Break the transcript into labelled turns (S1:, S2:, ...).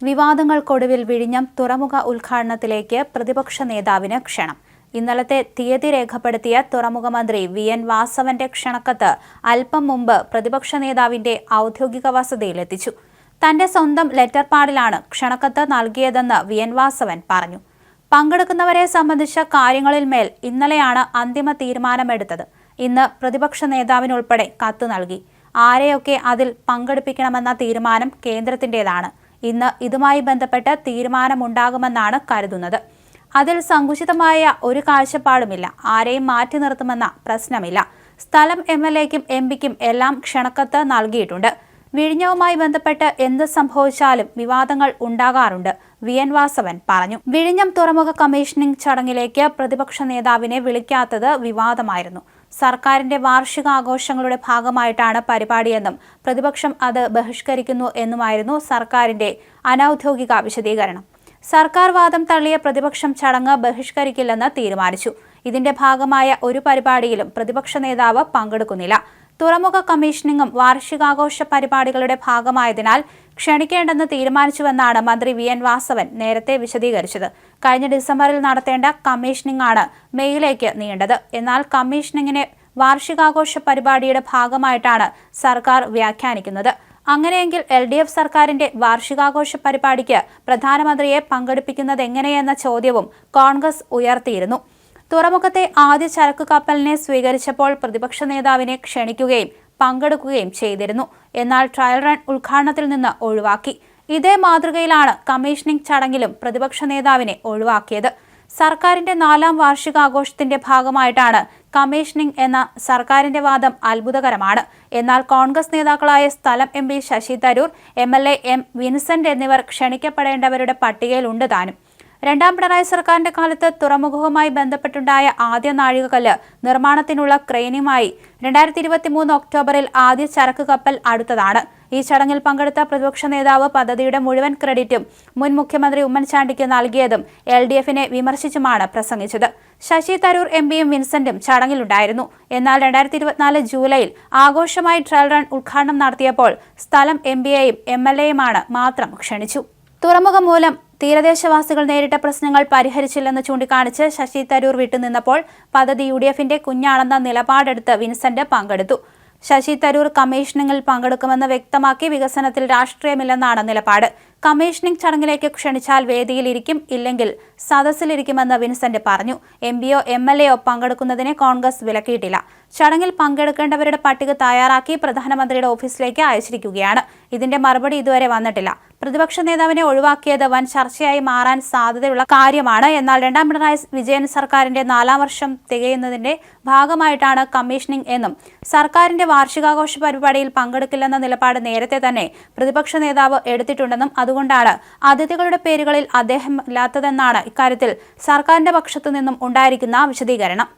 S1: വിവാദങ്ങൾക്കൊടുവിൽ വിഴിഞ്ഞം തുറമുഖ ഉദ്ഘാടനത്തിലേക്ക് പ്രതിപക്ഷ നേതാവിന് ക്ഷണം. ഇന്നലത്തെ തീയതി രേഖപ്പെടുത്തിയ തുറമുഖ മന്ത്രി വി.എൻ. വാസവന്റെ ക്ഷണക്കത്ത് അല്പം മുമ്പ് പ്രതിപക്ഷ നേതാവിന്റെ ഔദ്യോഗിക വസതിയിലെത്തിച്ചു. തന്റെ സ്വന്തം ലെറ്റർ പാഡിലാണ് ക്ഷണക്കത്ത് നൽകിയതെന്ന് വി.എൻ. വാസവൻ പറഞ്ഞു. പങ്കെടുക്കുന്നവരെ സംബന്ധിച്ച കാര്യങ്ങളിൽ മേൽ ഇന്നലെയാണ് അന്തിമ തീരുമാനമെടുത്തത്. ഇന്ന് പ്രതിപക്ഷ നേതാവിനുൾപ്പെടെ കത്ത് നൽകി. ആരെയൊക്കെ അതിൽ പങ്കെടുപ്പിക്കണമെന്ന തീരുമാനം കേന്ദ്രത്തിന്റേതാണ്. ഇന്ന് ഇതുമായി ബന്ധപ്പെട്ട് തീരുമാനമുണ്ടാകുമെന്നാണ് കരുതുന്നത്. അതിൽ സങ്കുചിതമായ ഒരു കാഴ്ചപ്പാടുമില്ല. ആരെയും മാറ്റി നിർത്തുമെന്ന പ്രശ്നമില്ല. സ്ഥലം എം.എൽ.എക്കും എം.പിക്കും എല്ലാം ക്ഷണക്കത്ത് നൽകിയിട്ടുണ്ട്. വിഴിഞ്ഞവുമായി ബന്ധപ്പെട്ട് എന്ത് സംഭവിച്ചാലും വിവാദങ്ങൾ ഉണ്ടാകാറുണ്ട്, വി.എൻ. വാസവൻ പറഞ്ഞു. വിഴിഞ്ഞം തുറമുഖ കമ്മീഷനിംഗ് ചടങ്ങിലേക്ക് പ്രതിപക്ഷ നേതാവിനെ വിളിക്കാത്തത് വിവാദമായിരുന്നു. സർക്കാരിന്റെ വാർഷികാഘോഷങ്ങളുടെ ഭാഗമായിട്ടാണ് പരിപാടിയെന്നും പ്രതിപക്ഷം അത് ബഹിഷ്കരിക്കുന്നു എന്നുമായിരുന്നു സർക്കാരിന്റെ അനൌദ്യോഗിക വിശദീകരണം. സർക്കാർ വാദം തള്ളിയ പ്രതിപക്ഷം ചടങ്ങ് ബഹിഷ്കരിക്കില്ലെന്ന് തീരുമാനിച്ചു. ഇതിന്റെ ഭാഗമായ ഒരു പരിപാടിയിലും പ്രതിപക്ഷ നേതാവ് പങ്കെടുക്കുന്നില്ല. തുറമുഖ കമ്മീഷനിംഗും വാർഷികാഘോഷ പരിപാടികളുടെ ഭാഗമായതിനാൽ ക്ഷണിക്കേണ്ടെന്ന് തീരുമാനിച്ചുവെന്നാണ് മന്ത്രി വി.എൻ. വാസവൻ നേരത്തെ വിശദീകരിച്ചത്. കഴിഞ്ഞ ഡിസംബറിൽ നടത്തേണ്ട കമ്മീഷനിംഗ് ആണ് മെയ്യിലേക്ക് നീണ്ടത്. എന്നാൽ കമ്മീഷനിംഗിനെ വാർഷികാഘോഷ പരിപാടിയുടെ ഭാഗമായിട്ടാണ് സർക്കാർ വ്യാഖ്യാനിക്കുന്നത്. അങ്ങനെയെങ്കിൽ LDF സർക്കാരിന്റെ വാർഷികാഘോഷ പരിപാടിക്ക് പ്രധാനമന്ത്രിയെ പങ്കെടുപ്പിക്കുന്നതെങ്ങനെയെന്ന ചോദ്യവും കോൺഗ്രസ് ഉയർത്തിയിരുന്നു. തുറമുഖത്തെ ആദ്യ ചരക്കു കപ്പലിനെ സ്വീകരിച്ചപ്പോൾ പ്രതിപക്ഷ നേതാവിനെ ക്ഷണിക്കുകയും പങ്കെടുക്കുകയും ചെയ്തിരുന്നു. എന്നാൽ ട്രയൽ റൺ ഉദ്ഘാടനത്തിൽ നിന്ന് ഒഴിവാക്കി. ഇതേ മാതൃകയിലാണ് കമ്മീഷനിംഗ് ചടങ്ങിലും പ്രതിപക്ഷ നേതാവിനെ ഒഴിവാക്കിയത്. സർക്കാരിന്റെ 4ാം വാർഷികാഘോഷത്തിന്റെ ഭാഗമായിട്ടാണ് കമ്മീഷനിംഗ് എന്ന സർക്കാരിന്റെ വാദം അത്ഭുതകരമാണ്. എന്നാൽ കോൺഗ്രസ് നേതാക്കളായ സ്ഥലം MP Shashi Tharoor, MLA M. Vincent എന്നിവർ ക്ഷണിക്കപ്പെടേണ്ടവരുടെ പട്ടികയിലുണ്ട് താനും. 2ാം പിണറായി സർക്കാരിന്റെ കാലത്ത് തുറമുഖവുമായി ബന്ധപ്പെട്ടുണ്ടായ ആദ്യ നാഴികക്കല്ല് നിർമ്മാണത്തിനുള്ള ക്രെയിനുമായി 2023 ഒക്ടോബറിൽ ആദ്യ ചരക്ക് കപ്പൽ അടുത്തതാണ്. ഈ ചടങ്ങിൽ പങ്കെടുത്ത പ്രതിപക്ഷ നേതാവ് പദ്ധതിയുടെ മുഴുവൻ ക്രെഡിറ്റും മുൻ മുഖ്യമന്ത്രി ഉമ്മൻചാണ്ടിക്ക് നൽകിയതും LDFനെ വിമർശിച്ചുമാണ് പ്രസംഗിച്ചത്. ശശി തരൂർ MPയും വിൻസെന്റും ചടങ്ങിലുണ്ടായിരുന്നു. എന്നാൽ 2024 ജൂലൈയിൽ ആഘോഷമായി ട്രയൽ റൺ ഉദ്ഘാടനം നടത്തിയപ്പോൾ സ്ഥലം MPയെയും MLAയുമാണ് മാത്രം ക്ഷണിച്ചു. തുറമുഖം മൂലം തീരദേശവാസികൾ നേരിട്ട പ്രശ്നങ്ങൾ പരിഹരിച്ചില്ലെന്ന് ചൂണ്ടിക്കാണിച്ച് ശശി തരൂർ വിട്ടുനിന്നപ്പോൾ പദ്ധതി UDFന്റെ കുഞ്ഞാണെന്ന നിലപാടെടുത്ത് വിൻസെന്റ് പങ്കെടുത്തു. ശശി തരൂർ കമ്മീഷനിംഗിൽ പങ്കെടുക്കുമെന്ന് വ്യക്തമാക്കി. വികസനത്തിൽ രാഷ്ട്രീയമില്ലെന്നാണ് നിലപാട്. കമ്മീഷനിംഗ് ചടങ്ങിലേക്ക് ക്ഷണിച്ചാൽ വേദിയിലിരിക്കും, ഇല്ലെങ്കിൽ സദസ്സിലിരിക്കുമെന്ന് വിൻസെന്റ് പറഞ്ഞു. MPയോ MLAയോ പങ്കെടുക്കുന്നതിനെ കോൺഗ്രസ് വിലക്കിയിട്ടില്ല. ചടങ്ങിൽ പങ്കെടുക്കേണ്ടവരുടെ പട്ടിക തയ്യാറാക്കി പ്രധാനമന്ത്രിയുടെ ഓഫീസിലേക്ക് അയച്ചിരിക്കുകയാണ്. ഇതിന്റെ മറുപടി ഇതുവരെ വന്നിട്ടില്ല. പ്രതിപക്ഷ നേതാവിനെ ഒഴിവാക്കിയത് വൻ ചർച്ചയായി മാറാൻ സാധ്യതയുള്ള കാര്യമാണ്. എന്നാൽ 2ാം പിണറായി വിജയൻ സർക്കാരിന്റെ 4ാം വർഷം തികയുന്നതിന്റെ ഭാഗമായിട്ടാണ് കമ്മീഷനിംഗ് എന്നും സർക്കാരിന്റെ വാർഷികാഘോഷ പരിപാടിയിൽ പങ്കെടുക്കില്ലെന്ന നിലപാട് നേരത്തെ തന്നെ പ്രതിപക്ഷ നേതാവ് എടുത്തിട്ടുണ്ടെന്നും അതുകൊണ്ടാണ് അതിഥികളുടെ പേരുകളിൽ അദ്ദേഹം ഇല്ലാത്തതെന്നാണ് ഇക്കാര്യത്തിൽ സർക്കാരിന്റെ പക്ഷത്തു നിന്നും ഉണ്ടായിരിക്കുന്ന വിശദീകരണം.